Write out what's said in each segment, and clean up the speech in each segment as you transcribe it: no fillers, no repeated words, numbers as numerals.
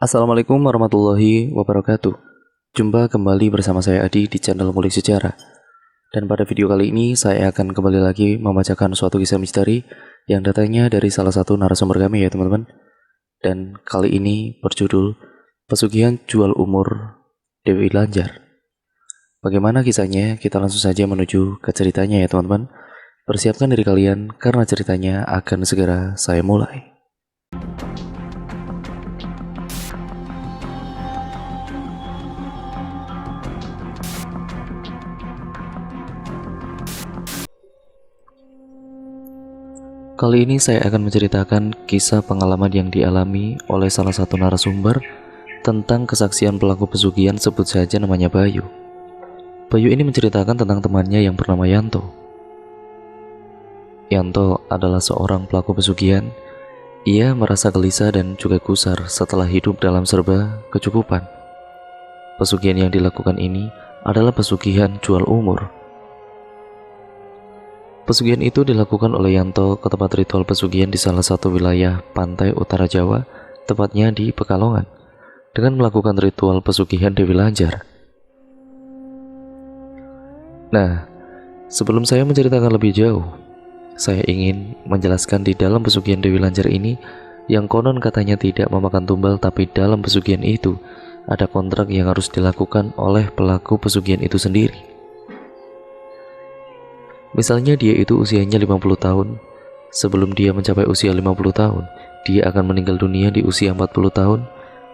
Assalamualaikum warahmatullahi wabarakatuh. Jumpa kembali bersama saya Adi di channel Ngulik Sejarah. Dan pada video kali ini saya akan kembali lagi membacakan suatu kisah misteri yang datangnya dari salah satu narasumber kami ya teman-teman. Dan kali ini berjudul Pesugihan Jual Umur Dewi Lanjar. Bagaimana kisahnya? Kita langsung saja menuju ke ceritanya ya teman-teman. Persiapkan diri kalian karena ceritanya akan segera saya mulai. Kali ini saya akan menceritakan kisah pengalaman yang dialami oleh salah satu narasumber tentang kesaksian pelaku pesugihan, sebut saja namanya Bayu. Bayu ini menceritakan tentang temannya yang bernama Yanto. Yanto adalah seorang pelaku pesugihan. Ia merasa gelisah dan juga gusar setelah hidup dalam serba kecukupan. Pesugihan yang dilakukan ini adalah pesugihan jual umur. Pesugihan itu dilakukan oleh Yanto ke tempat ritual pesugihan di salah satu wilayah pantai utara Jawa, tepatnya di Pekalongan, dengan melakukan ritual pesugihan Dewi Lanjar. Nah, sebelum saya menceritakan lebih jauh, saya ingin menjelaskan di dalam pesugihan Dewi Lanjar ini, yang konon katanya tidak memakan tumbal, tapi dalam pesugihan itu ada kontrak yang harus dilakukan oleh pelaku pesugihan itu sendiri. Misalnya dia itu usianya 50 tahun. Sebelum dia mencapai usia 50 tahun, dia akan meninggal dunia di usia 40 tahun,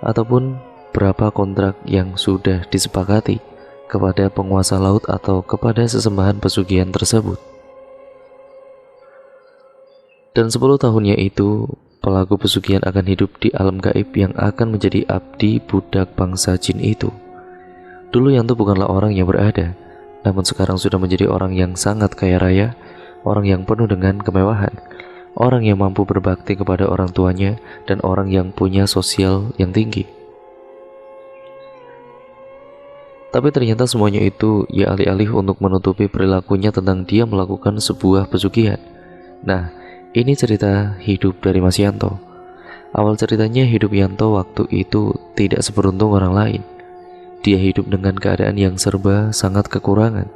ataupun berapa kontrak yang sudah disepakati kepada penguasa laut atau kepada sesembahan pesugihan tersebut. Dan 10 tahunnya itu, pelaku pesugihan akan hidup di alam gaib yang akan menjadi abdi budak bangsa jin itu. Dulu Yanto bukanlah orang yang berada, namun sekarang sudah menjadi orang yang sangat kaya raya, orang yang penuh dengan kemewahan, orang yang mampu berbakti kepada orang tuanya, dan orang yang punya sosial yang tinggi. Tapi ternyata semuanya itu ia alih-alih untuk menutupi perilakunya tentang dia melakukan sebuah pesugihan. Nah, ini cerita hidup dari Mas Yanto. Awal ceritanya, hidup Yanto waktu itu tidak seberuntung orang lain. Dia hidup dengan keadaan yang serba sangat kekurangan.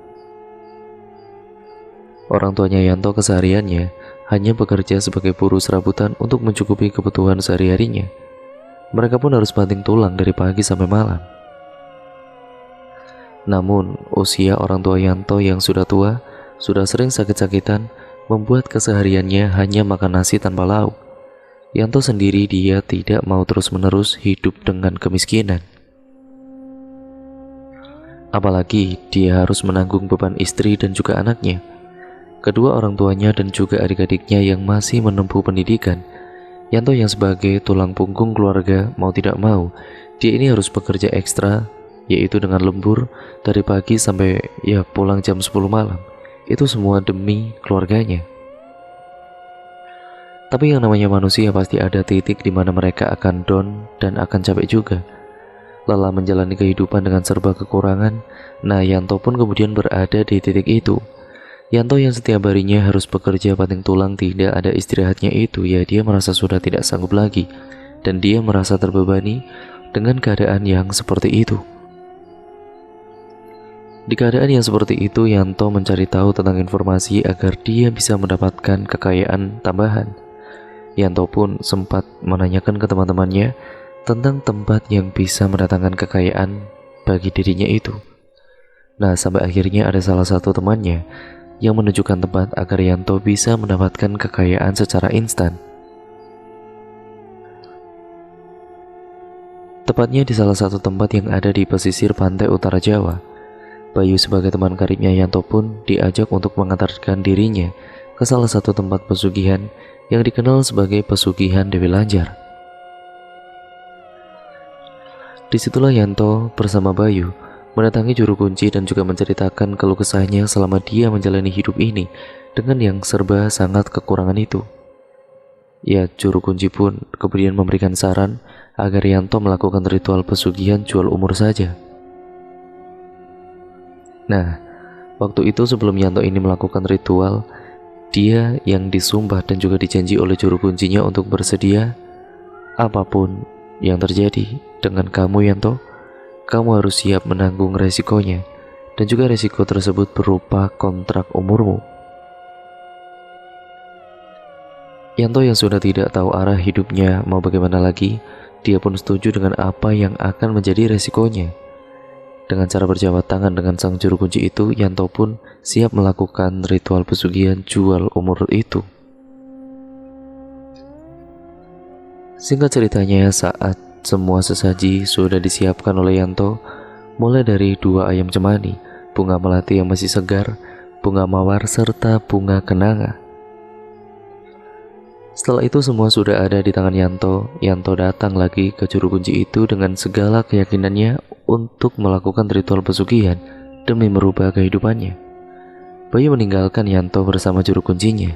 Orang tuanya Yanto kesehariannya hanya bekerja sebagai buruh serabutan untuk mencukupi kebutuhan sehari-harinya. Mereka pun harus banting tulang dari pagi sampai malam. Namun, usia orang tua Yanto yang sudah tua, sudah sering sakit-sakitan, membuat kesehariannya hanya makan nasi tanpa lauk. Yanto sendiri dia tidak mau terus-menerus hidup dengan kemiskinan. Apalagi dia harus menanggung beban istri dan juga anaknya, kedua orang tuanya dan juga adik-adiknya yang masih menempuh pendidikan. Yanto yang sebagai tulang punggung keluarga, mau tidak mau, dia ini harus bekerja ekstra, yaitu dengan lembur dari pagi sampai pulang jam 10 malam. Itu semua demi keluarganya. Tapi yang namanya manusia pasti ada titik di mana mereka akan down dan akan capek juga. Lelah menjalani kehidupan dengan serba kekurangan. Nah, Yanto pun kemudian berada di titik itu. Yanto yang setiap harinya harus bekerja banting tulang, tidak ada istirahatnya itu, dia merasa sudah tidak sanggup lagi, dan dia merasa terbebani dengan keadaan yang seperti itu. Di keadaan yang seperti itu, Yanto mencari tahu tentang informasi agar dia bisa mendapatkan kekayaan tambahan. Yanto pun sempat menanyakan ke teman-temannya tentang tempat yang bisa mendatangkan kekayaan bagi dirinya itu. Nah, sampai akhirnya ada salah satu temannya yang menunjukkan tempat agar Yanto bisa mendapatkan kekayaan secara instan. Tepatnya di salah satu tempat yang ada di pesisir pantai utara Jawa. Bayu sebagai teman karibnya Yanto pun diajak untuk mengantarkan dirinya ke salah satu tempat pesugihan yang dikenal sebagai pesugihan Dewi Lanjar. Disitulah Yanto bersama Bayu mendatangi juru kunci dan juga menceritakan keluh kesahnya selama dia menjalani hidup ini dengan yang serba sangat kekurangan itu. Juru kunci pun kemudian memberikan saran agar Yanto melakukan ritual pesugihan jual umur saja. Nah, waktu itu sebelum Yanto ini melakukan ritual, dia yang disumpah dan juga dijanji oleh juru kuncinya untuk bersedia apapun yang terjadi dengan kamu, Yanto, kamu harus siap menanggung resikonya, dan juga resiko tersebut berupa kontrak umurmu. Yanto yang sudah tidak tahu arah hidupnya mau bagaimana lagi, dia pun setuju dengan apa yang akan menjadi resikonya. Dengan cara berjabat tangan dengan sang juru kunci itu, Yanto pun siap melakukan ritual pesugihan jual umur itu. Singkat ceritanya, saat semua sesaji sudah disiapkan oleh Yanto, mulai dari 2 ayam cemani, bunga melati yang masih segar, bunga mawar, serta bunga kenanga. Setelah itu semua sudah ada di tangan Yanto. Yanto datang lagi ke juru kunci itu dengan segala keyakinannya untuk melakukan ritual pesugihan demi merubah kehidupannya. Bayu meninggalkan Yanto bersama juru kuncinya.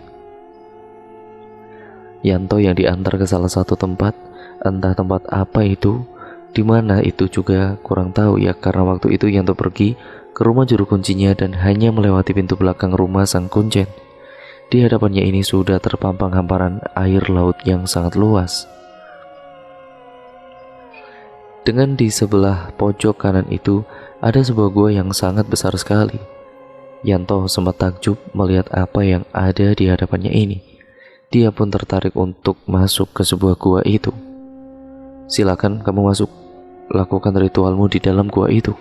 Yanto yang diantar ke salah satu tempat, entah tempat apa itu, di mana itu juga kurang tahu ya, karena waktu itu Yanto pergi ke rumah juru kuncinya dan hanya melewati pintu belakang rumah sang kuncen. Di hadapannya ini sudah terpampang hamparan air laut yang sangat luas. Dengan di sebelah pojok kanan itu ada sebuah gua yang sangat besar sekali. Yanto sempat takjub melihat apa yang ada di hadapannya ini. Dia pun tertarik untuk masuk ke sebuah gua itu. Silakan kamu masuk, lakukan ritualmu di dalam gua itu.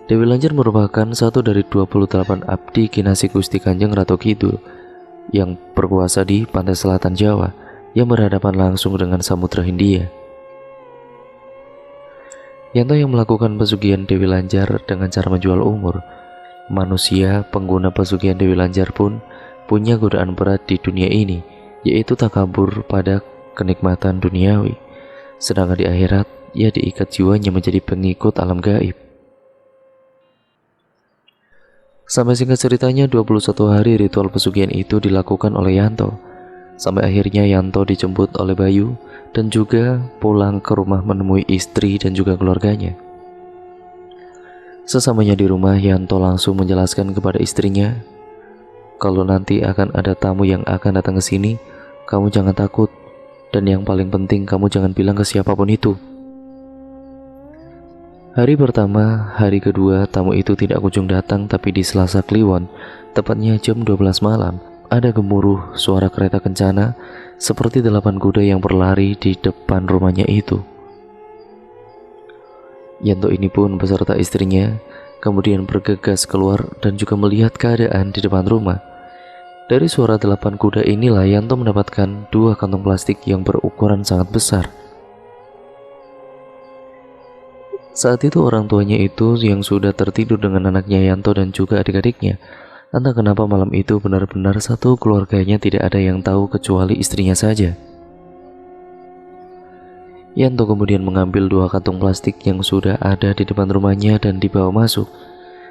Dewi Lanjar merupakan satu dari 28 abdi Kinasih Gusti Kanjeng Ratu Kidul yang berkuasa di pantai selatan Jawa yang berhadapan langsung dengan Samudra Hindia. Yanto yang melakukan pesugihan Dewi Lanjar dengan cara menjual umur. Manusia pengguna pesugihan Dewi Lanjar pun punya godaan berat di dunia ini, yaitu takabur pada kenikmatan duniawi. Sedangkan di akhirat, ia diikat jiwanya menjadi pengikut alam gaib. Sampai singkat ceritanya 21 hari ritual pesugihan itu dilakukan oleh Yanto. Sampai akhirnya Yanto dijemput oleh Bayu dan juga pulang ke rumah menemui istri dan juga keluarganya. Sesamanya di rumah, Yanto langsung menjelaskan kepada istrinya, kalau nanti akan ada tamu yang akan datang ke sini, kamu jangan takut. Dan yang paling penting, kamu jangan bilang ke siapapun itu. Hari pertama, hari kedua, tamu itu tidak kunjung datang, tapi di Selasa Kliwon, tepatnya jam 12 malam, ada gemuruh suara kereta kencana seperti 8 kuda yang berlari di depan rumahnya itu. Yanto ini pun beserta istrinya kemudian bergegas keluar dan juga melihat keadaan di depan rumah. Dari suara 8 kuda inilah Yanto mendapatkan 2 kantong plastik yang berukuran sangat besar. Saat itu orang tuanya itu yang sudah tertidur dengan anaknya Yanto dan juga adik-adiknya. Entah kenapa malam itu benar-benar satu keluarganya tidak ada yang tahu kecuali istrinya saja. Yanto kemudian mengambil 2 kantong plastik yang sudah ada di depan rumahnya dan dibawa masuk.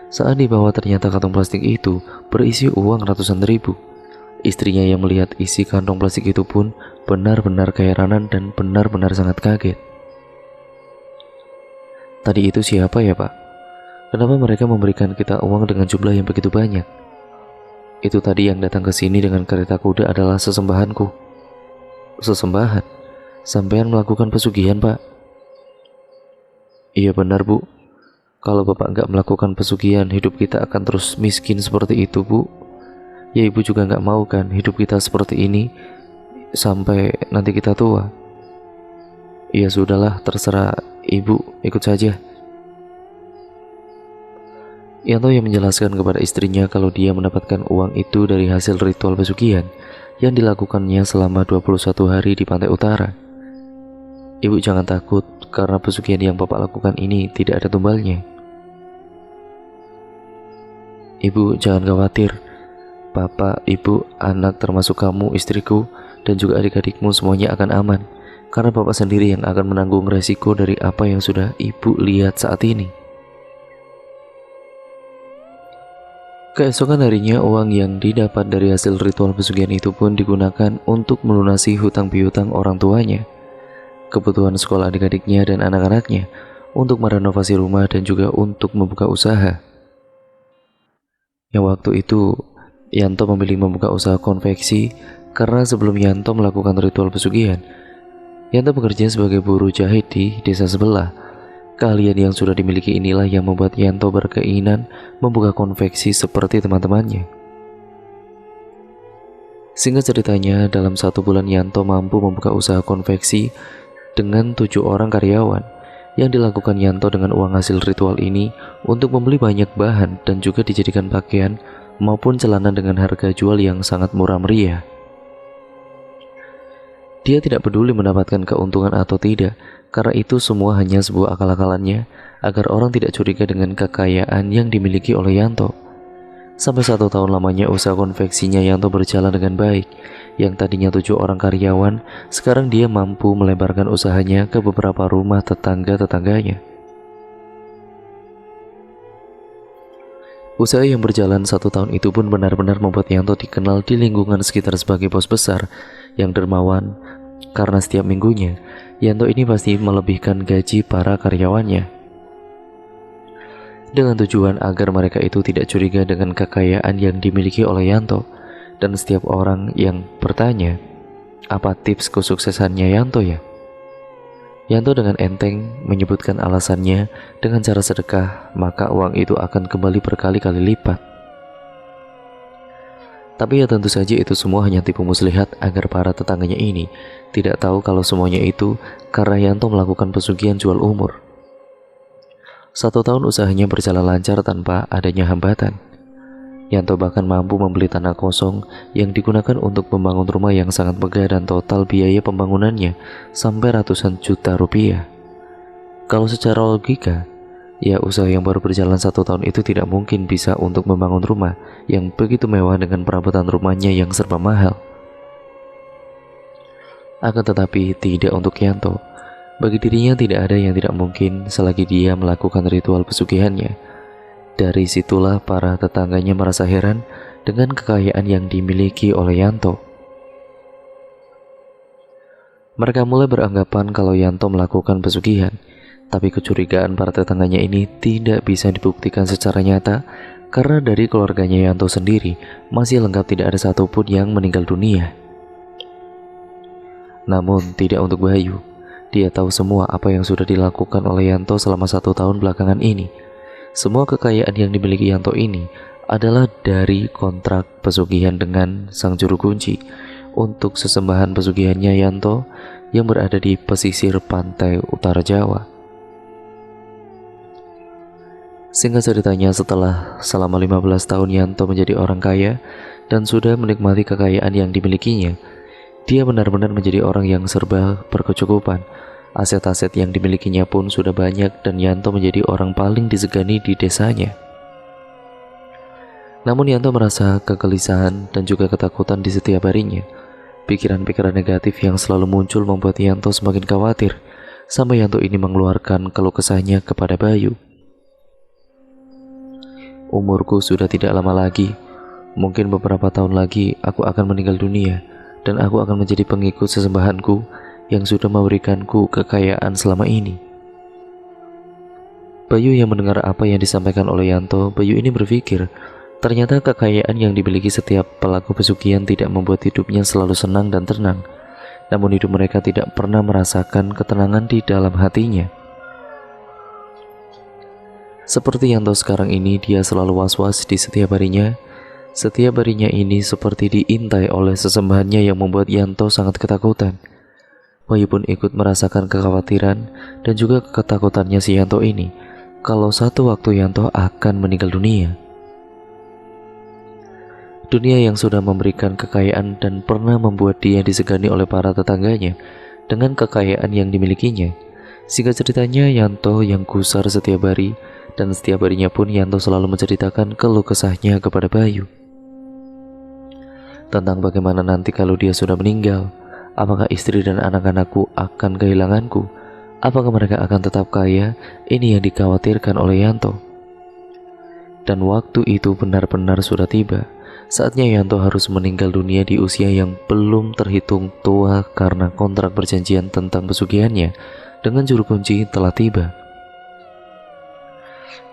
Saat dibawa ternyata kantong plastik itu berisi uang ratusan ribu. Istrinya yang melihat isi kantong plastik itu pun benar-benar keheranan dan benar-benar sangat kaget. Tadi itu siapa ya Pak? Kenapa mereka memberikan kita uang dengan jumlah yang begitu banyak? Itu tadi yang datang ke sini dengan kereta kuda adalah sesembahanku. Sesembahan? Sampean melakukan pesugihan Pak? Iya benar Bu. Kalau Bapak nggak melakukan pesugihan, hidup kita akan terus miskin seperti itu Bu. Ya Ibu juga nggak mau kan hidup kita seperti ini sampai nanti kita tua. Ya sudahlah, terserah Ibu, ikut saja. Yanto yang menjelaskan kepada istrinya kalau dia mendapatkan uang itu dari hasil ritual pesugihan yang dilakukannya selama 21 hari di pantai utara. Ibu jangan takut, karena pesugihan yang Bapak lakukan ini tidak ada tumbalnya. Ibu jangan khawatir, Bapak, Ibu, anak termasuk kamu, istriku, dan juga adik-adikmu semuanya akan aman, karena Bapak sendiri yang akan menanggung resiko dari apa yang sudah Ibu lihat saat ini. Keesokan harinya, uang yang didapat dari hasil ritual pesugihan itu pun digunakan untuk melunasi hutang piutang orang tuanya, kebutuhan sekolah adik-adiknya dan anak-anaknya, untuk merenovasi rumah dan juga untuk membuka usaha. Yang waktu itu Yanto memilih membuka usaha konveksi karena sebelum Yanto melakukan ritual pesugihan, Yanto bekerja sebagai buruh jahit di desa sebelah. Keahlian yang sudah dimiliki inilah yang membuat Yanto berkeinginan membuka konveksi seperti teman-temannya. Singkat ceritanya, dalam 1 bulan Yanto mampu membuka usaha konveksi dengan 7 orang karyawan. Yang dilakukan Yanto dengan uang hasil ritual ini untuk membeli banyak bahan dan juga dijadikan pakaian maupun celana dengan harga jual yang sangat murah meriah. Dia tidak peduli mendapatkan keuntungan atau tidak, karena itu semua hanya sebuah akal-akalannya agar orang tidak curiga dengan kekayaan yang dimiliki oleh Yanto. Sampai 1 tahun lamanya usaha konveksinya Yanto berjalan dengan baik. Yang tadinya 7 orang karyawan, sekarang dia mampu melebarkan usahanya ke beberapa rumah tetangga-tetangganya. Usaha yang berjalan 1 tahun itu pun benar-benar membuat Yanto dikenal di lingkungan sekitar sebagai bos besar yang dermawan, karena setiap minggunya Yanto ini pasti melebihkan gaji para karyawannya, dengan tujuan agar mereka itu tidak curiga dengan kekayaan yang dimiliki oleh Yanto. Dan setiap orang yang bertanya, apa tips kesuksesannya Yanto ya? Yanto dengan enteng menyebutkan alasannya dengan cara sedekah, maka uang itu akan kembali berkali-kali lipat. Tapi ya tentu saja itu semua hanya tipu muslihat agar para tetangganya ini tidak tahu kalau semuanya itu karena Yanto melakukan pesugihan jual umur. 1 tahun usahanya berjalan lancar tanpa adanya hambatan. Yanto bahkan mampu membeli tanah kosong yang digunakan untuk membangun rumah yang sangat megah dan total biaya pembangunannya sampai ratusan juta rupiah. Kalau secara logika, ya usaha yang baru berjalan 1 tahun itu tidak mungkin bisa untuk membangun rumah yang begitu mewah dengan perabotan rumahnya yang serba mahal. Akan tetapi tidak untuk Yanto. Bagi dirinya tidak ada yang tidak mungkin selagi dia melakukan ritual pesugihannya. Dari situlah para tetangganya merasa heran dengan kekayaan yang dimiliki oleh Yanto. Mereka mulai beranggapan kalau Yanto melakukan pesugihan, tapi kecurigaan para tetangganya ini tidak bisa dibuktikan secara nyata karena dari keluarganya Yanto sendiri masih lengkap, tidak ada satupun yang meninggal dunia. Namun tidak untuk Bayu. Dia tahu semua apa yang sudah dilakukan oleh Yanto selama 1 tahun belakangan ini. Semua kekayaan yang dimiliki Yanto ini adalah dari kontrak pesugihan dengan sang juru kunci untuk sesembahan pesugihannya Yanto yang berada di pesisir pantai utara Jawa. Singkat ceritanya, setelah selama 15 tahun Yanto menjadi orang kaya dan sudah menikmati kekayaan yang dimilikinya, dia benar-benar menjadi orang yang serba berkecukupan. Aset-aset yang dimilikinya pun sudah banyak dan Yanto menjadi orang paling disegani di desanya. Namun Yanto merasa kegelisahan dan juga ketakutan di setiap harinya. Pikiran-pikiran negatif yang selalu muncul membuat Yanto semakin khawatir, sampai Yanto ini mengeluarkan keluh kesahnya kepada Bayu. Umurku sudah tidak lama lagi. Mungkin beberapa tahun lagi aku akan meninggal dunia dan aku akan menjadi pengikut sesembahanku yang sudah memberikanku kekayaan selama ini. Bayu yang mendengar apa yang disampaikan oleh Yanto, Bayu ini berpikir, ternyata kekayaan yang dimiliki setiap pelaku pesugihan tidak membuat hidupnya selalu senang dan tenang. Namun hidup mereka tidak pernah merasakan ketenangan di dalam hatinya. Seperti Yanto sekarang ini, dia selalu was-was di setiap harinya. Setiap harinya ini seperti diintai oleh sesembahannya yang membuat Yanto sangat ketakutan. Bayu pun ikut merasakan kekhawatiran dan juga ketakutannya si Yanto ini kalau satu waktu Yanto akan meninggal dunia. Dunia yang sudah memberikan kekayaan dan pernah membuat dia disegani oleh para tetangganya dengan kekayaan yang dimilikinya. Singkat ceritanya, Yanto yang gusar setiap hari, dan setiap harinya pun Yanto selalu menceritakan keluh kesahnya kepada Bayu tentang bagaimana nanti kalau dia sudah meninggal. Apakah istri dan anak-anakku akan kehilanganku? Apakah mereka akan tetap kaya? Ini yang dikhawatirkan oleh Yanto. Dan waktu itu benar-benar sudah tiba. Saatnya Yanto harus meninggal dunia di usia yang belum terhitung tua karena kontrak perjanjian tentang pesugihannya dengan juru kunci telah tiba.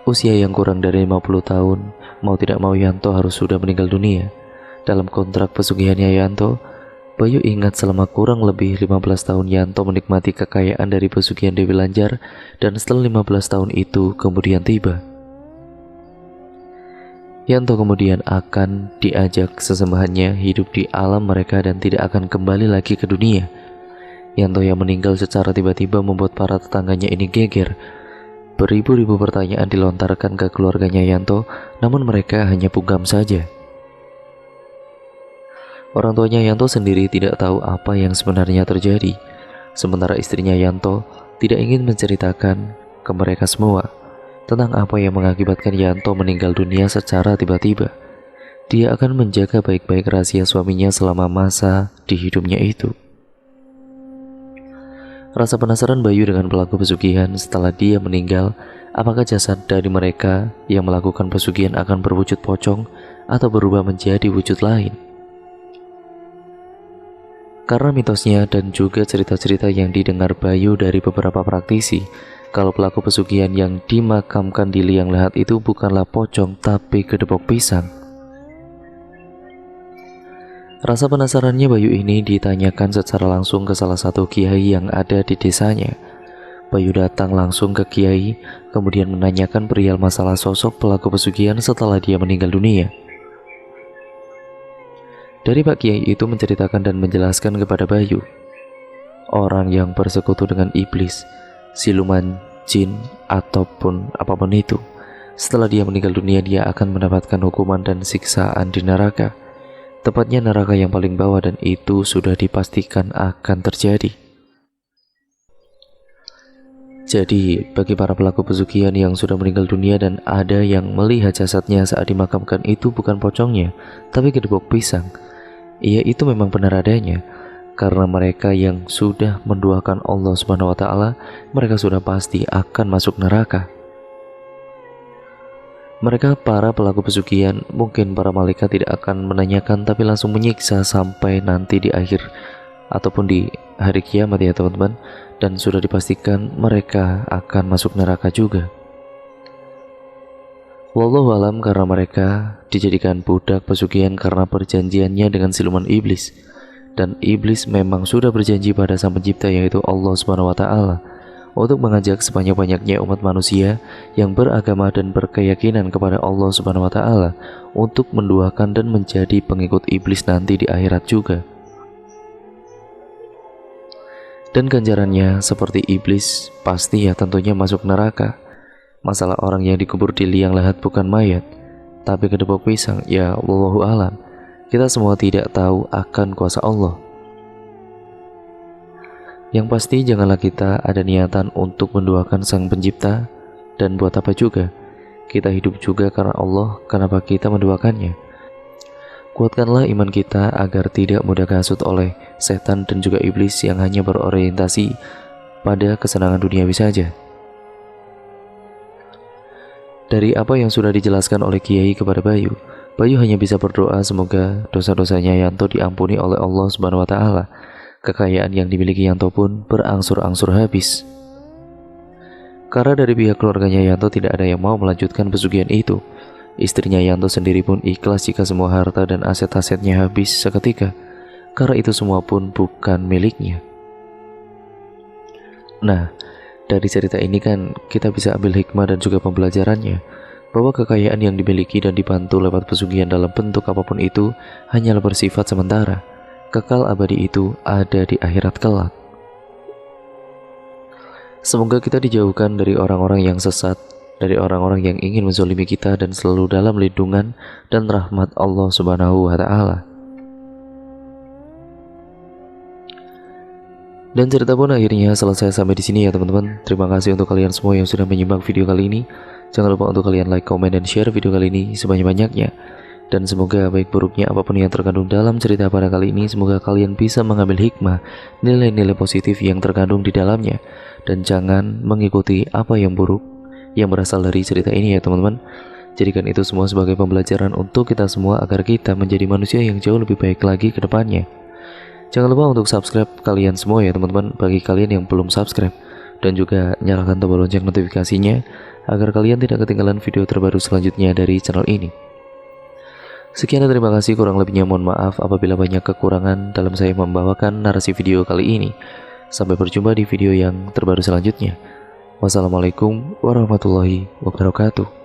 Usia yang kurang dari 50 tahun, mau tidak mau Yanto harus sudah meninggal dunia. Dalam kontrak pesugihannya Yanto, Bayu ingat selama kurang lebih 15 tahun Yanto menikmati kekayaan dari pesugihan Dewi Lanjar, dan setelah 15 tahun itu kemudian tiba. Yanto kemudian akan diajak sesembahannya hidup di alam mereka dan tidak akan kembali lagi ke dunia. Yanto yang meninggal secara tiba-tiba membuat para tetangganya ini geger. Beribu-ribu pertanyaan dilontarkan ke keluarganya Yanto, namun mereka hanya bungkam saja. Orang tuanya Yanto sendiri tidak tahu apa yang sebenarnya terjadi, sementara istrinya Yanto tidak ingin menceritakan ke mereka semua tentang apa yang mengakibatkan Yanto meninggal dunia secara tiba-tiba. Dia akan menjaga baik-baik rahasia suaminya selama masa di hidupnya itu. Rasa penasaran Bayu dengan pelaku pesugihan setelah dia meninggal, apakah jasad dari mereka yang melakukan pesugihan akan berwujud pocong atau berubah menjadi wujud lain? Karena mitosnya dan juga cerita-cerita yang didengar Bayu dari beberapa praktisi, kalau pelaku pesugihan yang dimakamkan di liang lahat itu bukanlah pocong tapi kedebok pisang. Rasa penasarannya Bayu ini ditanyakan secara langsung ke salah satu kiai yang ada di desanya. Bayu datang langsung ke kiai, kemudian menanyakan perihal masalah sosok pelaku pesugihan setelah dia meninggal dunia. Dari Pak Kiai itu menceritakan dan menjelaskan kepada Bayu, orang yang bersekutu dengan iblis, siluman, jin, ataupun apapun itu, setelah dia meninggal dunia dia akan mendapatkan hukuman dan siksaan di neraka, tepatnya neraka yang paling bawah, dan itu sudah dipastikan akan terjadi. Jadi bagi para pelaku pesugihan yang sudah meninggal dunia dan ada yang melihat jasadnya saat dimakamkan, itu bukan pocongnya tapi kedebok pisang. Iya, itu memang benar adanya, karena mereka yang sudah menduakan Allah Subhanahu wa Ta'ala, mereka sudah pasti akan masuk neraka. Mereka para pelaku pesugihan, mungkin para malaikat tidak akan menanyakan tapi langsung menyiksa sampai nanti di akhir ataupun di hari kiamat ya teman-teman, dan sudah dipastikan mereka akan masuk neraka juga. Wallahu alam, karena mereka dijadikan budak pesugihan karena perjanjiannya dengan siluman iblis, dan iblis memang sudah berjanji pada Sang Pencipta yaitu Allah Subhanahu wa Ta'ala untuk mengajak sebanyak-banyaknya umat manusia yang beragama dan berkeyakinan kepada Allah Subhanahu wa Ta'ala untuk menduakan dan menjadi pengikut iblis nanti di akhirat juga. Dan ganjarannya seperti iblis, pasti ya tentunya masuk neraka. Masalah orang yang dikubur di liang lahat bukan mayat tapi kedebok pisang, ya wallahu alam. Kita semua tidak tahu akan kuasa Allah. Yang pasti janganlah kita ada niatan untuk menduakan Sang Pencipta, dan buat apa juga? Kita hidup juga karena Allah, kenapa kita menduakannya? Kuatkanlah iman kita agar tidak mudah kasut oleh setan dan juga iblis yang hanya berorientasi pada kesenangan duniawi saja. Dari apa yang sudah dijelaskan oleh Kiai kepada Bayu, Bayu hanya bisa berdoa semoga dosa-dosanya Yanto diampuni oleh Allah Subhanahu wa Ta'ala. Kekayaan yang dimiliki Yanto pun berangsur-angsur habis. Karena dari pihak keluarganya Yanto tidak ada yang mau melanjutkan pesugihan itu. Istrinya Yanto sendiri pun ikhlas jika semua harta dan aset-asetnya habis seketika, karena itu semua pun bukan miliknya. Nah, dari cerita ini kan kita bisa ambil hikmah dan juga pembelajarannya, bahwa kekayaan yang dimiliki dan dibantu lewat pesugihan dalam bentuk apapun itu hanyalah bersifat sementara. Kekal abadi itu ada di akhirat kelak. Semoga kita dijauhkan dari orang-orang yang sesat, dari orang-orang yang ingin menzolimi kita, dan selalu dalam lindungan dan rahmat Allah Subhanahu wa Ta'ala. Dan cerita pun akhirnya selesai sampai di sini ya teman-teman. Terima kasih untuk kalian semua yang sudah menyimak video kali ini. Jangan lupa untuk kalian like, komen, dan share video kali ini sebanyak-banyaknya. Dan semoga baik buruknya apapun yang terkandung dalam cerita pada kali ini, semoga kalian bisa mengambil hikmah, nilai-nilai positif yang terkandung di dalamnya, dan jangan mengikuti apa yang buruk yang berasal dari cerita ini ya teman-teman. Jadikan itu semua sebagai pembelajaran untuk kita semua agar kita menjadi manusia yang jauh lebih baik lagi ke depannya. Jangan lupa untuk subscribe kalian semua ya teman-teman, bagi kalian yang belum subscribe, dan juga nyalakan tombol lonceng notifikasinya agar kalian tidak ketinggalan video terbaru selanjutnya dari channel ini. Sekian dan terima kasih, kurang lebihnya mohon maaf apabila banyak kekurangan dalam saya membawakan narasi video kali ini. Sampai berjumpa di video yang terbaru selanjutnya. Wassalamualaikum warahmatullahi wabarakatuh.